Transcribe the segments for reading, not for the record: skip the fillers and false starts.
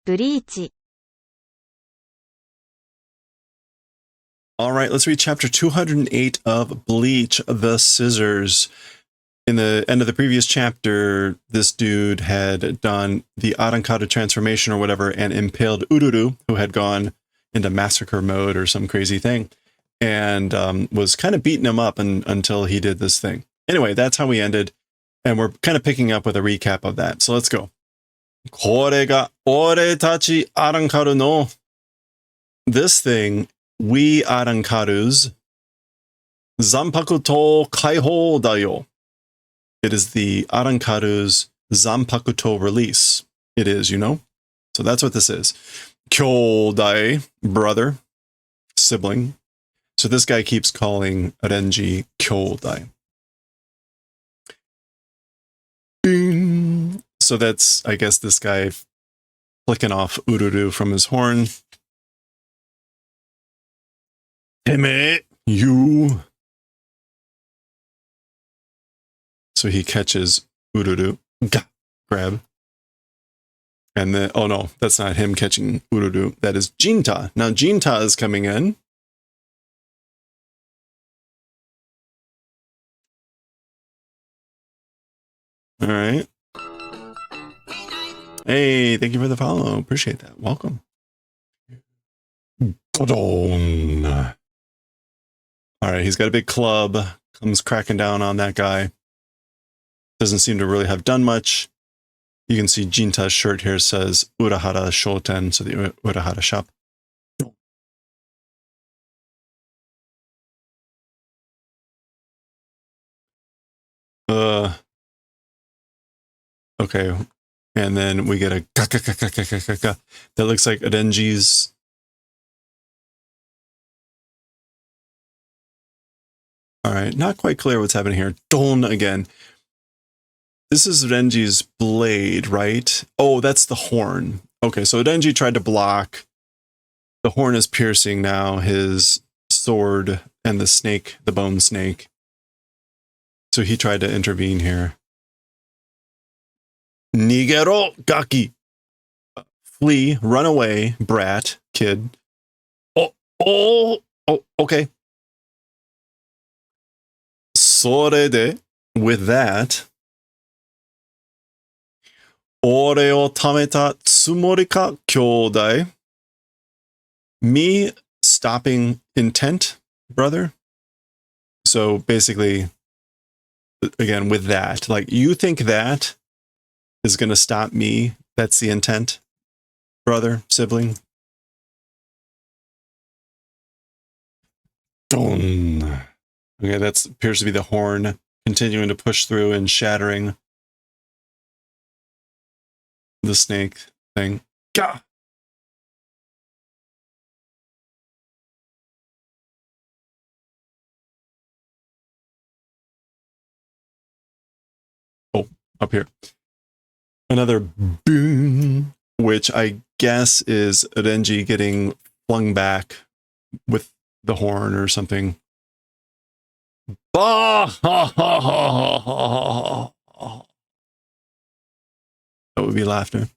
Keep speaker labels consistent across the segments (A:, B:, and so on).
A: ブリーチ
B: All right, let's read chapter 208 of Bleach, the Scissors. In the end of the previous chapter, this dude had done the Arankata transformation or whatever and impaled Ururu, who had gone into massacre mode or some crazy thing, and was kind of beating him up until he did this thing. Anyway, that's how we ended, and we're kind of picking up with a recap of that. So let's go. これが俺たちアランカルの This thing, we Arankarus, Zanpakuto Kaiho da yo. It is the Arankaru's Zanpakuto release. It is, you know? So that's what this is. Kyodai, brother, sibling. So this guy keeps calling Renji Kyodai. Bing. So that's, I guess, this guy flicking off Ururu from his horn. Hime, you. So he catches Ururu. Gah, grab. And then, oh no, that's not him catching Ururu. That is Jinta. Now Jinta is coming in. All right. Hey, thank you for the follow. Appreciate that. Welcome. Godon. All right, he's got a big club. Comes cracking down on that guy. Doesn't seem to really have done much. You can see Jinta's shirt here says Urahara Shoten, so the Urahara shop. Okay. And then we get a that looks like Adenji's. All right, not quite clear what's happening here. Don again. This is Renji's blade, right? Oh, that's the horn. Okay, so Renji tried to block. The horn is piercing now his sword and the snake, the bone snake. So he tried to intervene here. Nigero Gaki. Flee, run away, brat, kid. Oh, okay. Sorede, with that. Ore o tameta tsumori ka, kyodai? Me stopping intent, brother? So basically, again, with that, like, you think that is going to stop me? That's the intent, brother, sibling? Dong. Okay, that appears to be the horn continuing to push through and shattering the snake thing. Gah! Oh, up here. Another boom, which I guess is Renji getting flung back with the horn or something. Bah! That would be laughter.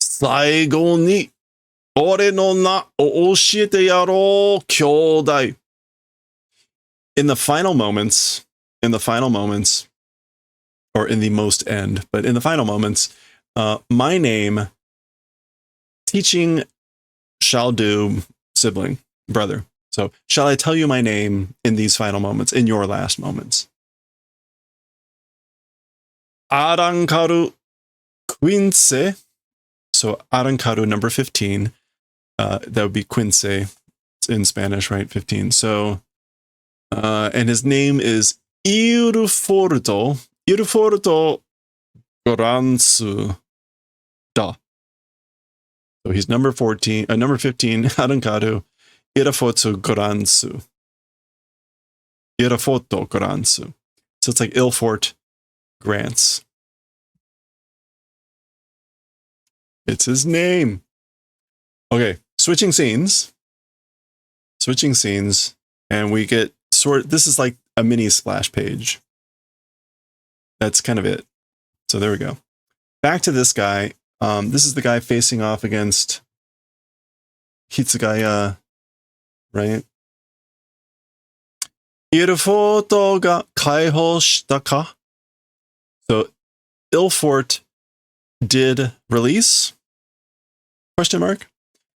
B: 最後に俺の名を教えてやろう、兄弟. In the final moments, or in the most end, but in the final moments, my name, teaching shall do, sibling, brother. So, shall I tell you my name in these final moments, in your last moments? Arankaru Quince. So, Arankaru, number 15. That would be Quince. It's in Spanish, right? 15. So, and his name is Ilforto Goransu Da. So he's number 15, Arankaru, Irafoto Goransu. Irafoto Goransu. So it's like Ilfort grants. It's his name. Okay, switching scenes, and we get this is like a mini splash page. That's kind of it. So there we go. Back to this guy. This is the guy facing off against Hitsugaya, right? Ilfort ga kaihou shita ka? So Ilfort did release? Question mark.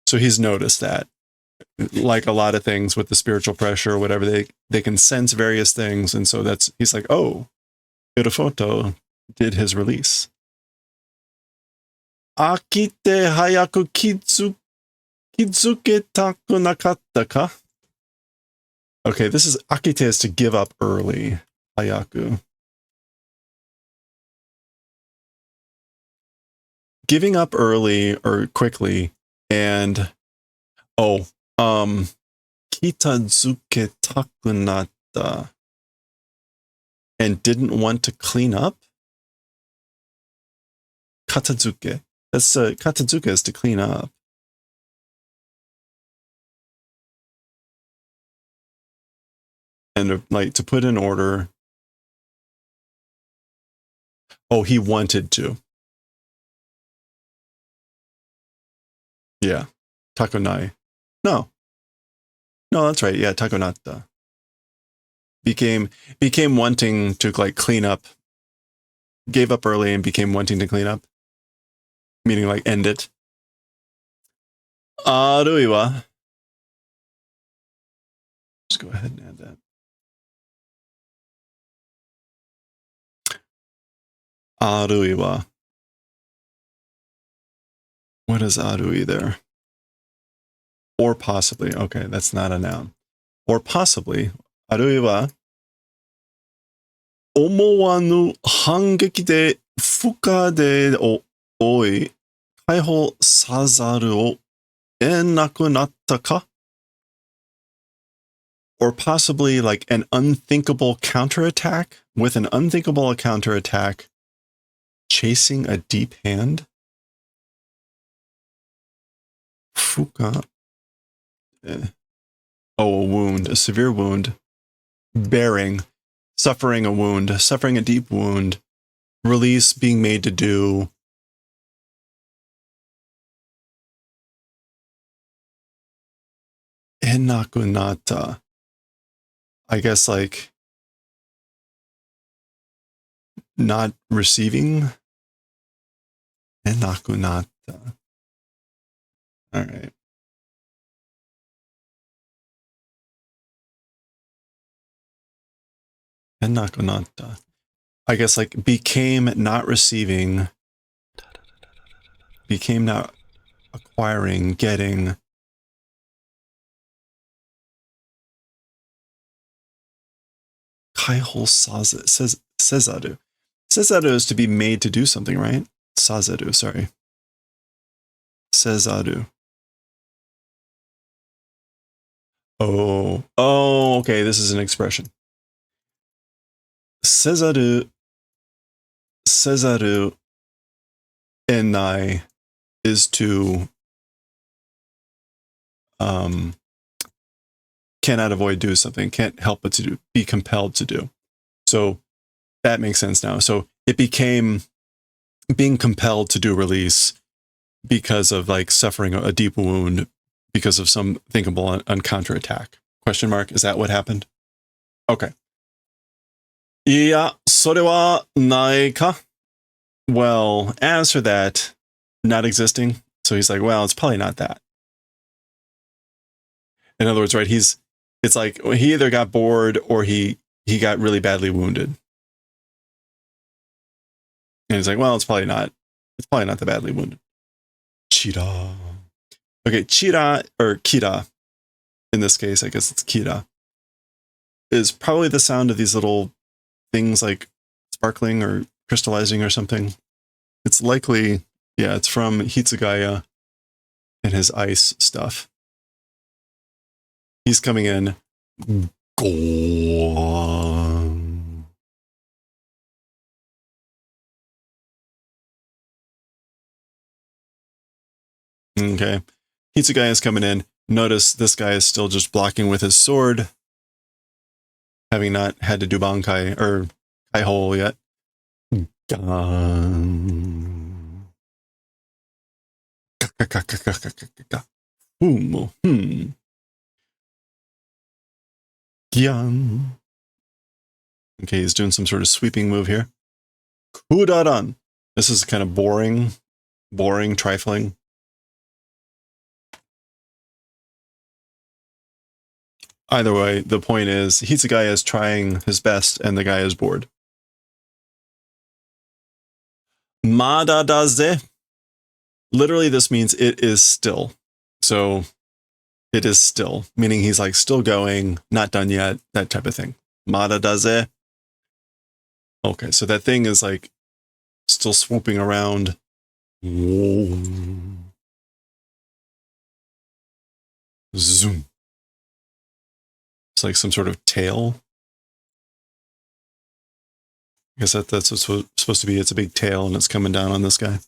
B: So he's noticed that, like a lot of things with the spiritual pressure or whatever, they can sense various things, and so he's like, oh, Ilfort did his release. Akite hayaku kizuketaku nakatta ka? Okay, this is akite is to give up early. Hayaku. Giving up early or quickly, and kitazuketaku natta, and didn't want to clean up. Katazuke. That's katazuke is to clean up. And like to put in order. Oh, he wanted to. Yeah. Takonai. No, that's right. Yeah, takonatta. Became wanting to like clean up. Gave up early and became wanting to clean up. Meaning like end it. Arui wa. Just go ahead and add that. Arui wa. What is arui there? Or possibly. Okay, that's not a noun. Or possibly. Arui wa. Omowanu hangeki de fuka de oi kaihou sazaru o ennaku natta ka? Or possibly like an unthinkable counterattack, with an unthinkable counterattack, chasing a deep hand? Fuka. Oh, a wound, a severe wound. Suffering a wound, suffering a deep wound. Release being made to do. Ennaku natta. I guess like not receiving. Ennaku natta. All right. Ennaku natta. I guess like became not receiving. Became not acquiring, getting. Kaihou sezaru. Sezaru is to be made to do something, right? Sazaru, sorry. Sezaru. Oh, okay, this is an expression. Sezaru enai is to cannot avoid do something, can't help but to do, be compelled to do. So that makes sense now. So it became being compelled to do release because of like suffering a deep wound because of some thinkable on counterattack. Question mark. Is that what happened? Okay. Yeah, それはないか? Well, as for that, not existing. So he's like, well, it's probably not that. In other words, right? It's like he either got bored or he got really badly wounded. And he's like, well, it's probably not the badly wounded. Chira. Okay, chira or kira. In this case, I guess it's kira. Is probably the sound of these little things like sparkling or crystallizing or something. It's likely, yeah, it's from Hitsugaya and his ice stuff. He's coming in. Gone. Okay. Hitsugaya is coming in. Notice this guy is still just blocking with his sword, having not had to do Bankai or Kaihou yet. Gone. Gyan. Okay, he's doing some sort of sweeping move here. Kudaran. This is kind of boring, trifling. Either way, the point is, Hitsugaya is trying his best, and the guy is bored. Mada daze. Literally, this means it is still. So, it is still, meaning he's like still going, not done yet, that type of thing. Mada daze. Okay, so that thing is like still swooping around. Whoa. Zoom. It's like some sort of tail. I guess that's what's supposed to be. It's a big tail and it's coming down on this guy.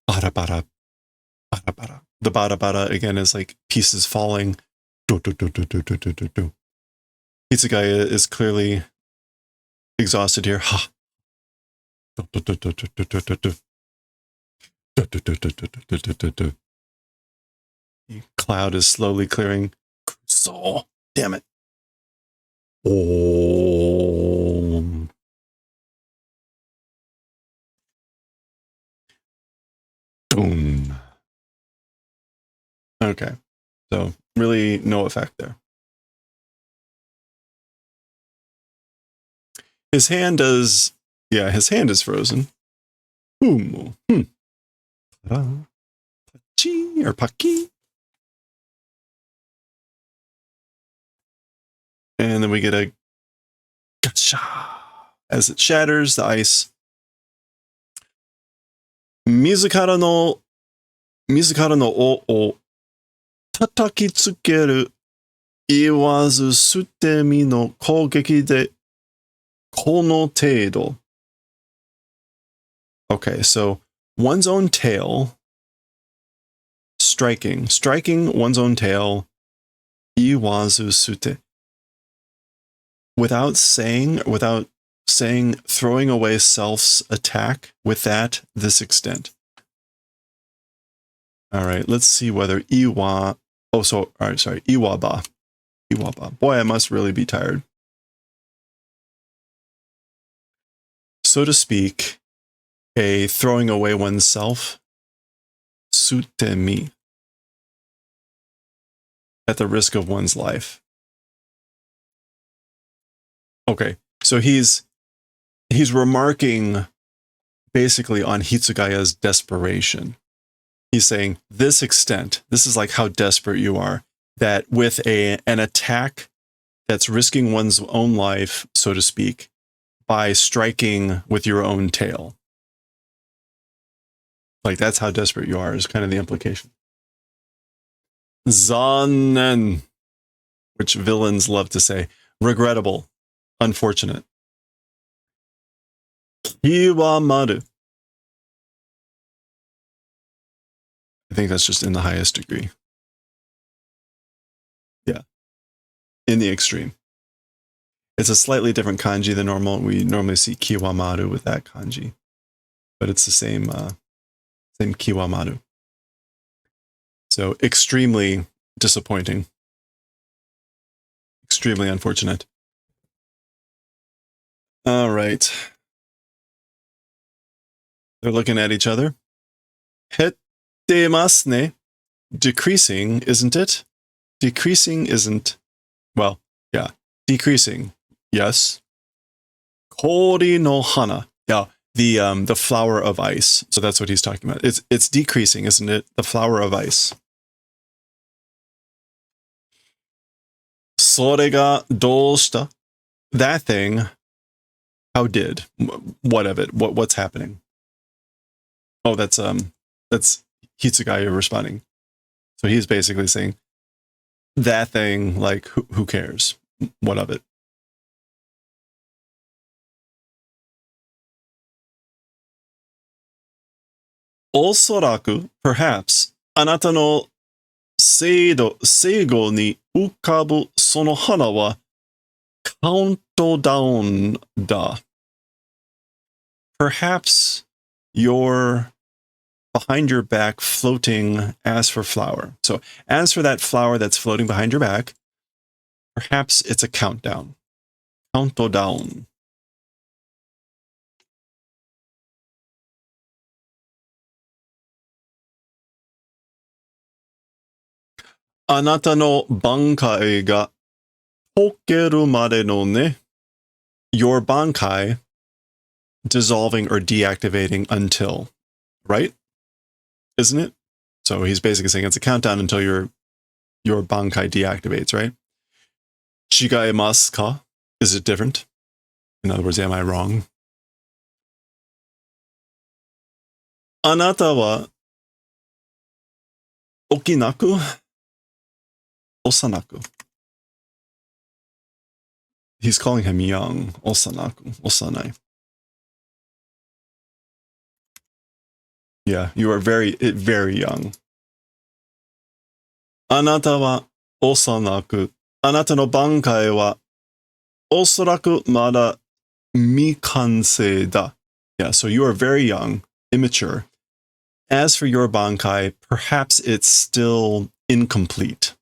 B: Bada bada. Bada bada. The bada bada again is like pieces falling. Hitsugaya is clearly exhausted here. Ha. The cloud is slowly clearing. So, damn it. Oh. Boom. Okay. So, really no effect there. His hand does... Yeah, his hand is frozen. Boom. Pachi or Paki. And then we get a gotcha. As it shatters, the ice. Mizukara no o o tatakitsukeru iwazu sutemi no kougeki de kono teido. Okay, so one's own tail, striking one's own tail, iwazu sute. Without saying, throwing away self's attack with that, this extent. All right, let's see whether Iwaba. Iwaba. Boy, I must really be tired. So to speak, a throwing away oneself, sutemi, at the risk of one's life. Okay, so he's remarking basically on Hitsugaya's desperation. He's saying, this extent, this is like how desperate you are, that with an attack that's risking one's own life, so to speak, by striking with your own tail. Like, that's how desperate you are, is kind of the implication. Zannen, which villains love to say. Regrettable. Unfortunate. Kiwamaru. I think that's just in the highest degree. Yeah. In the extreme. It's a slightly different kanji than normal. We normally see kiwamaru with that kanji. But it's the same kiwamaru. So extremely disappointing. Extremely unfortunate. All right. They're looking at each other. Hettemasu ne. Decreasing, isn't it? Decreasing isn't... Well, yeah. Decreasing. Yes. Kori no hana. Yeah. The flower of ice. So that's what he's talking about. It's decreasing, isn't it? The flower of ice. Sore ga doushita? That thing. How did? What of it? What's happening? Oh, that's Hitsugaya responding. So he's basically saying, that thing, like, who cares? What of it? Osoraku, perhaps, anata no seigo ni ukabu sono hana wa countdown da. Perhaps you're behind your back floating as for flower. So as for that flower that's floating behind your back, perhaps it's a countdown. Countdown. あなたの挽回が溶けるまでのね。Your bankai dissolving or deactivating until, right? Isn't it? So he's basically saying it's a countdown until your bankai deactivates, right? Chigaemasu ka? Is it different? In other words, am I wrong? あなたは大きなく幼く He's calling him young. Osanaku. Osanai. Yeah, you are very young. あなたは幼く、あなたの挽回はおそらくまだ未完成だ. Yeah, so you are very young, immature. As for your bankai, perhaps it's still incomplete.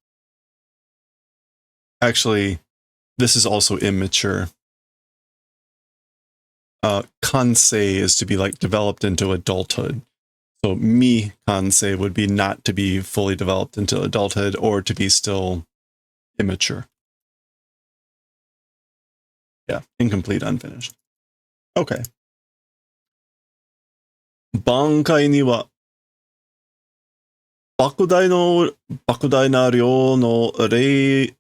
B: Actually, this is also immature. Kansei is to be like developed into adulthood. So mi kansei would be not to be fully developed into adulthood or to be still immature. Yeah, incomplete, unfinished. Okay. Bankai ni wa 莫大な量の霊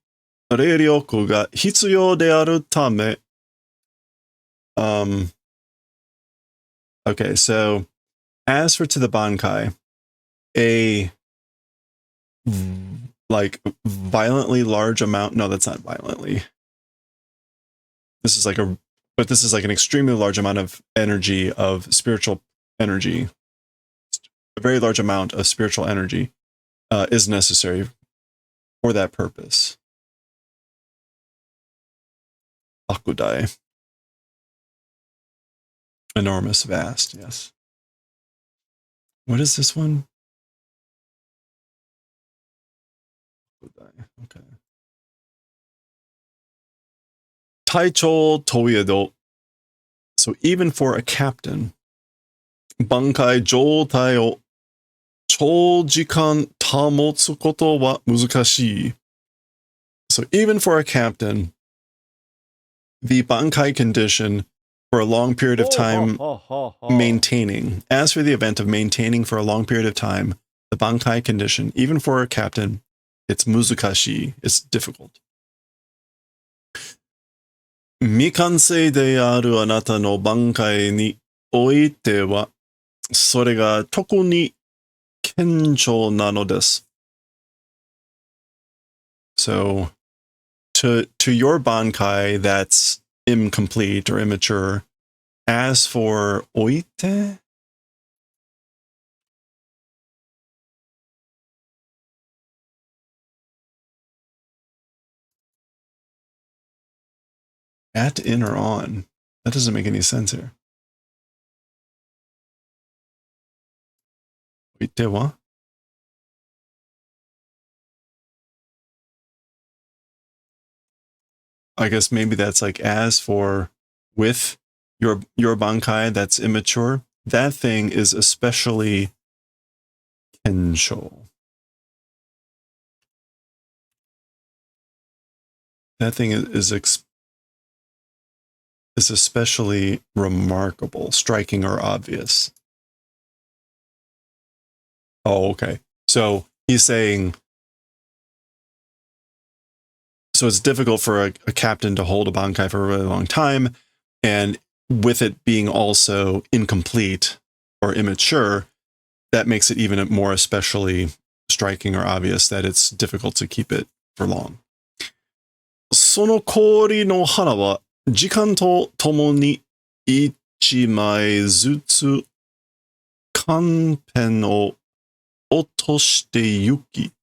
B: 力が必要であるため Okay, so as for to the Bankai, a like violently large amount, no, that's not violently. This is like an extremely large amount of energy, of spiritual energy. A very large amount of spiritual energy is necessary for that purpose. Akudai. Enormous, vast, yes. What is this one? Okay. Taicho Toyedo. So even for a captain, Bankai Joutai o Choujikan Tamotsu koto wa muzukashii. So even for a captain, the Bankai condition for a long period of time maintaining. As for the event of maintaining for a long period of time, the Bankai condition, even for a captain, it's muzukashi, it's difficult. 未完成であるあなたの挽回においては、それが特に顕著なのです。So, to your bankai that's incomplete or immature, as for oite, at, in, or on. That doesn't make any sense here. Oite wa? I guess maybe that's like as for with your bankai that's immature, that thing is especially kensho. That thing is especially remarkable, striking, or obvious. Oh, okay. So he's saying, so it's difficult for a captain to hold a bankai for a really long time, and with it being also incomplete or immature, that makes it even more especially striking or obvious that it's difficult to keep it for long. その氷の花は時間とともに一枚ずつ寒片を落としてゆき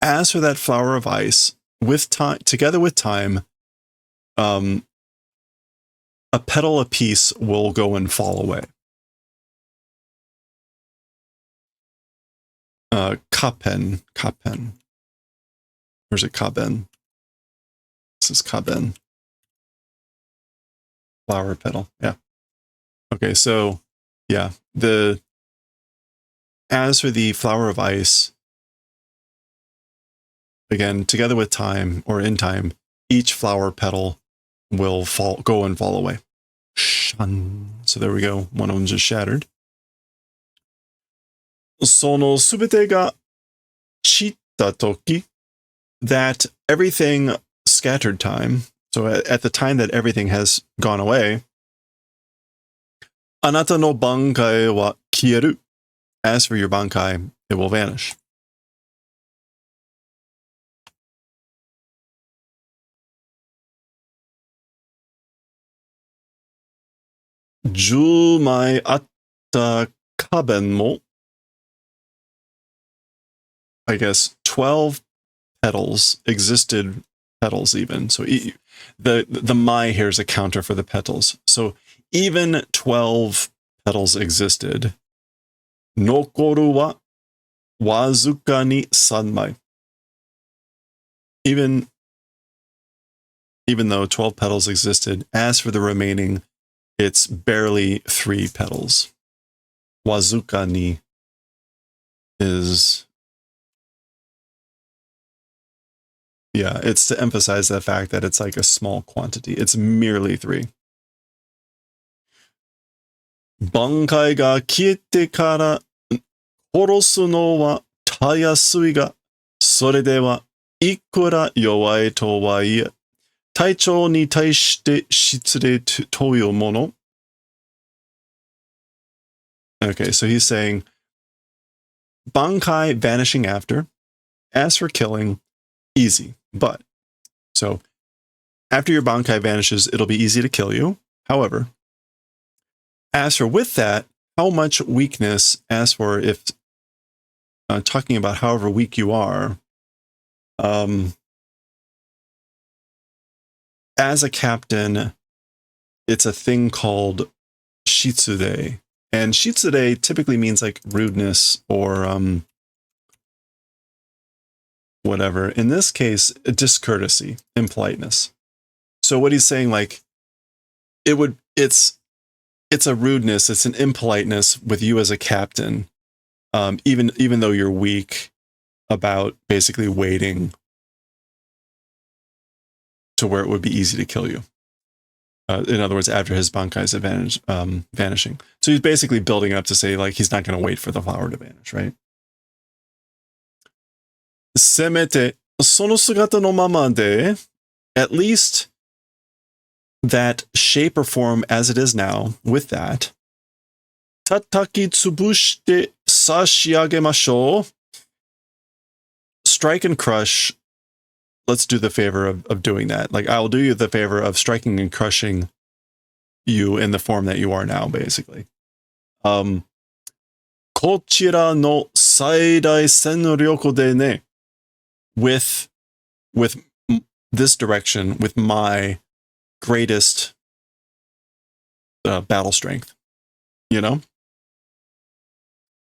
B: As for that flower of ice, with time, together with time, a petal apiece will go and fall away. Kapen. Or is it kaben? This is kaben. Flower petal. Yeah. Okay, so yeah, as for the flower of ice, again, together with time or in time, each flower petal will go and fall away. Shun. So there we go. One of them just shattered. そのすべてが散ったとき that everything scattered time, so at the time that everything has gone away, あなたのbankai wa kieru. As for your bankai, it will vanish. Jumai atta kaben mo. I guess 12 petals existed, petals even. So the mai here is a counter for the petals. So even 12 petals existed. Nokoru wa wazuka ni sanmai. Even though 12 petals existed, as for the remaining, it's barely 3 petals. Wazuka ni is... yeah, it's to emphasize the fact that it's like a small quantity. It's merely 3. Bankai ga kiete kara horosu no wa tayasui ga, sore de wa ikura yowai to waiie, taichou ni taishite shitsure toyo mono. Okay, so he's saying Bankai vanishing after. As for killing, easy. But, so, after your Bankai vanishes, it'll be easy to kill you. However, as for with that, how much weakness, as for if, talking about however weak you are, as a captain, it's a thing called shitsude. And shitsude typically means like rudeness or whatever. In this case, discourtesy, impoliteness. So what he's saying, like, it's a rudeness, it's an impoliteness with you as a captain, even though you're weak, about basically waiting to where it would be easy to kill you. In other words, after his Bankai's vanishing. So he's basically building up to say, like, he's not going to wait for the flower to vanish, right? Semete, sono sugata no mama de, at least that shape or form as it is now, with that, tataki tsubushite sashiagemashou, strike and crush. Let's do the favor of doing that. Like, I'll do you the favor of striking and crushing you in the form that you are now, basically. Kochira no saidai senryoko de ne. With this direction, with my greatest battle strength, you know?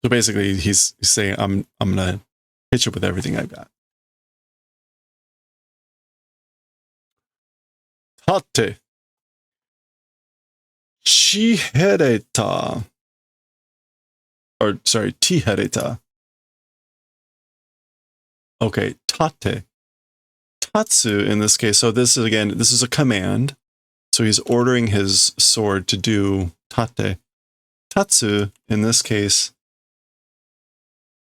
B: So basically, he's saying, I'm gonna hit you with everything I've got. Tate. Chihereta. Or, sorry, tihereta. Okay, tate. Tatsu in this case, so this is, again, this is a command. So he's ordering his sword to do tate. Tatsu, in this case,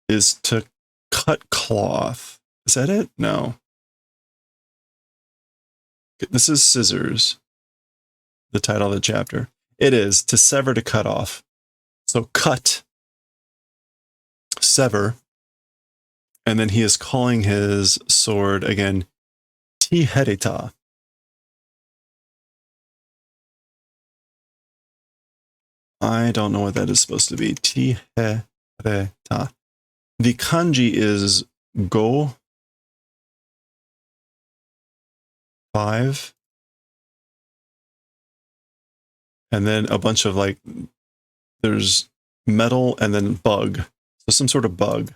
B: is to cut cloth. Is that it? No. This is scissors, the title of the chapter. It is to sever, to cut off. So cut, sever, and then he is calling his sword, again, tihereta. I don't know what that is supposed to be. Tihereta. The kanji is go 5. And then a bunch of like, there's metal and then bug. So some sort of bug.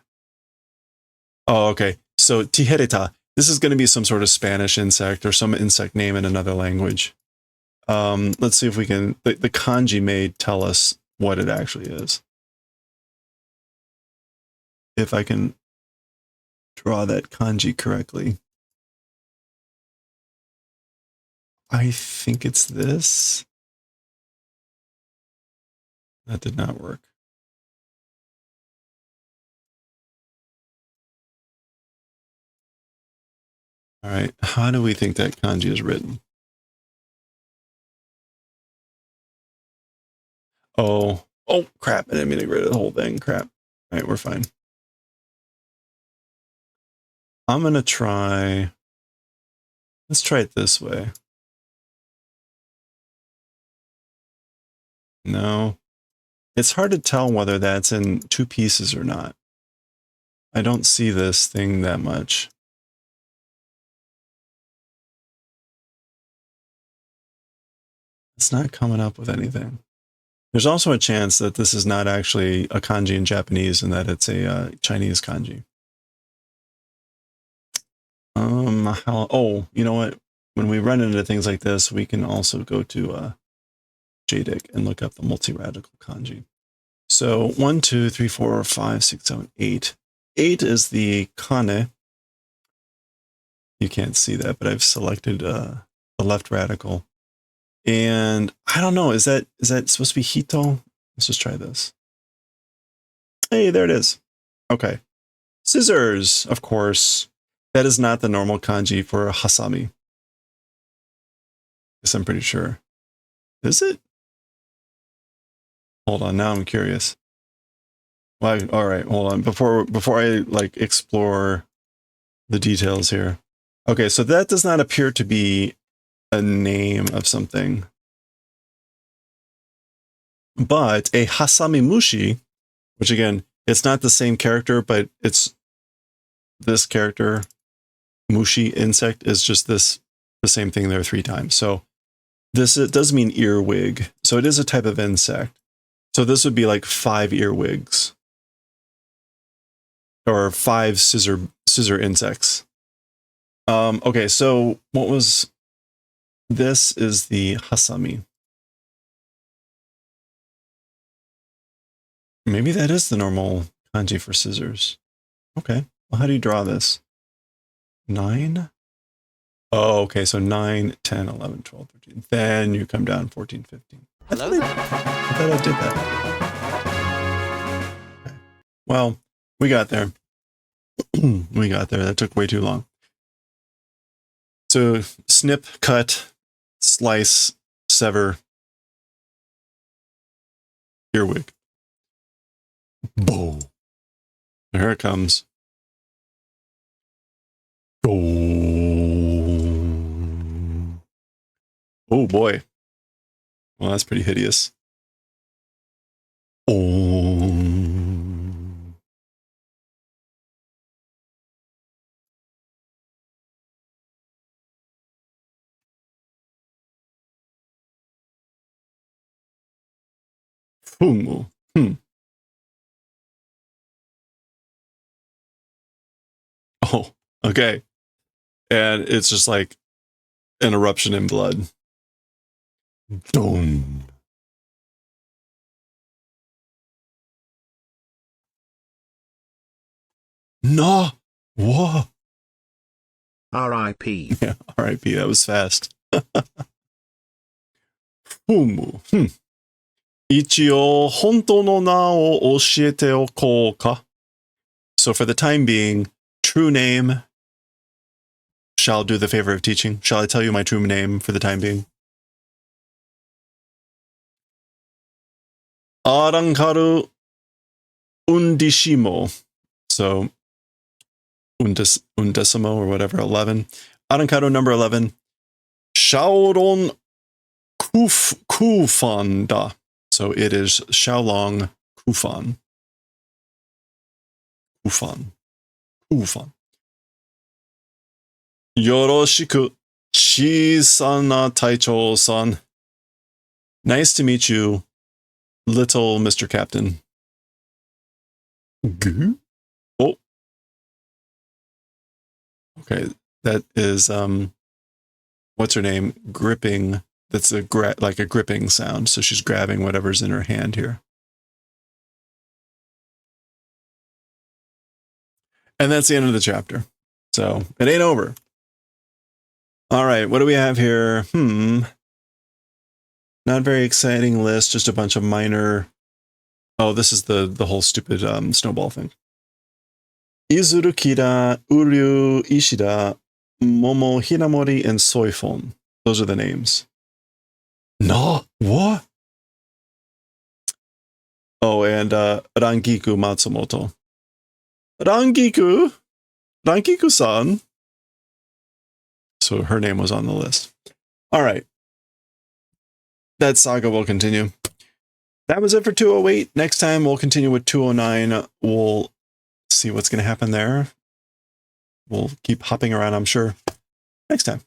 B: Oh, okay. So tijereta. This is going to be some sort of Spanish insect or some insect name in another language. Let's see if we can, the kanji may tell us what it actually is. If I can draw that kanji correctly. I think it's this. That did not work. All right, how do we think that kanji is written? Oh, crap. I didn't mean to get rid of the whole thing. Crap. All right, we're fine. I'm going to try. Let's try it this way. No. It's hard to tell whether that's in two pieces or not. I don't see this thing that much. It's not coming up with anything. There's also a chance that this is not actually a kanji in Japanese and that it's a Chinese kanji. You know what? When we run into things like this, we can also go to JDIC and look up the multi-radical kanji. So 1, 2, 3, 4, 5, 6, 7, 8. 8 is the kane. You can't see that, but I've selected the left radical. And I don't know, is that supposed to be hito? Let's just try this. Hey, there it is. Okay. Scissors, of course. That is not the normal kanji for hasami. Guess I'm pretty sure. Is it? Hold on, now I'm curious. Well, all right, hold on. Before I like explore the details here. Okay, so that does not appear to be a name of something. But a hasami mushi, which again, it's not the same character, but it's this character, mushi insect, is just the same thing there 3 times. So it does mean earwig. So it is a type of insect. So this would be like 5 earwigs. Or 5 scissor insects. Okay, so what was this? Is the hasami. Maybe that is the normal kanji for scissors. Okay, well, how do you draw this? 9? Oh, okay, so 9, 10, 11, 12, 13. Then you come down 14, 15. Hello? I thought I did that. Okay. Well, we got there. We got there. That took way too long. So snip, cut, slice, sever, earwig. Boom. Here it comes. Boom. Oh boy. Well, that's pretty hideous. Boom. Fumu. Oh, okay. And it's just like an eruption in blood. Boom. No. Whoa.
A: R.I.P.
B: Yeah, R.I.P. That was fast. Fumu. Ichio honto no na o oshiete o kou ka. So for the time being, true name. Shall do the favor of teaching. Shall I tell you my true name for the time being? Arankaru undishimo. So undecimo or whatever, 11. Arankaru number 11. Shaoron Kufan da. So it is Xiaolong Kufan. Kufan. Yoroshiku Chisana Taicho-san. Nice to meet you, little Mr. Captain. Oh. Okay, that is, what's her name? Gripping. That's like a gripping sound. So she's grabbing whatever's in her hand here. And that's the end of the chapter. So it ain't over. All right, what do we have here? Not very exciting list, just a bunch of minor... Oh, this is the whole stupid snowball thing. Izuru Kira, Uryu Ishida, Momo Hinamori, and Soifon. Those are the names. No, what? Oh, and Rangiku Matsumoto. Rangiku-san. So her name was on the list. All right. That saga will continue. That was it for 208. Next time we'll continue with 209. We'll see what's going to happen there. We'll keep hopping around, I'm sure. Next time.